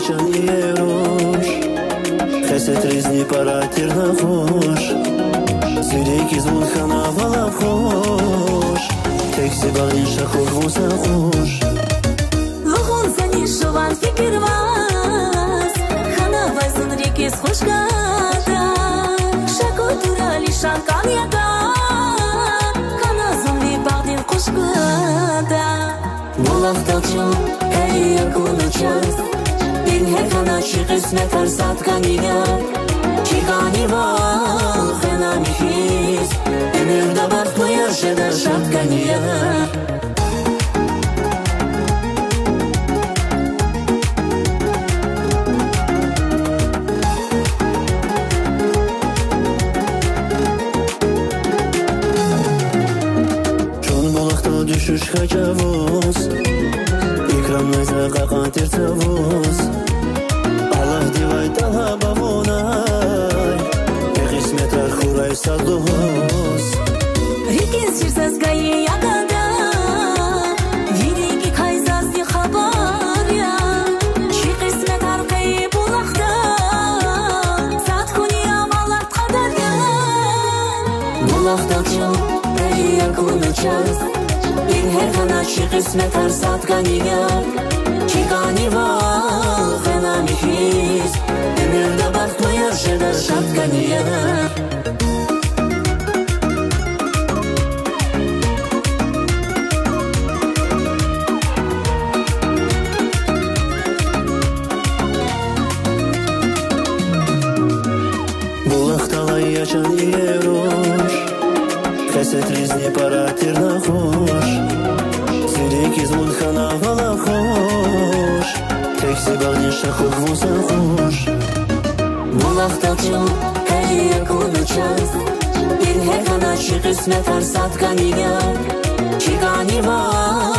یچنی روش خست ریزنی پراتر نخوش زیری که زود خنا والا خوش تکسی باقی شخور غوزه خوش لغون زنی شوان فکر واز خنا وزن ریکیز خوش گادا شکو دورالی شانکان یکا خنا زنی باقدین خوش گادا بولق دلچو ای یکونو چاز این هر خنا چی قسمت هر سات کنیگا چی گانی وال خنا میخیز امیر دا بخت و یرشه در شب کنیگا düşüş kaçavuz İkram neyse kakantir tavuz Allah divay talha bavunay Bir kısmet arxuray saduz Rikin sirsaz gaye yagada Virigi kayzaz di khabar ya Çi kısmet arkayı bulakta Zat kuniyam Allah kadar ya Bulakta çal ey yakunu çaz این هر خنا چی قسمت هر سات کنیگا چی گانی وال خنا میخیز امیر دا بخت و یرشه در شب کنیگا Bulaqtalay yaşan yeroş Xəsət rizni paratir naxoş Zirek izmud xana vala xoş Teksi bağdin şaxur vusa xoş Bulaqtalçı ey yakunu çaz Bir her xana çi qismet har sat kaniga Çi gani var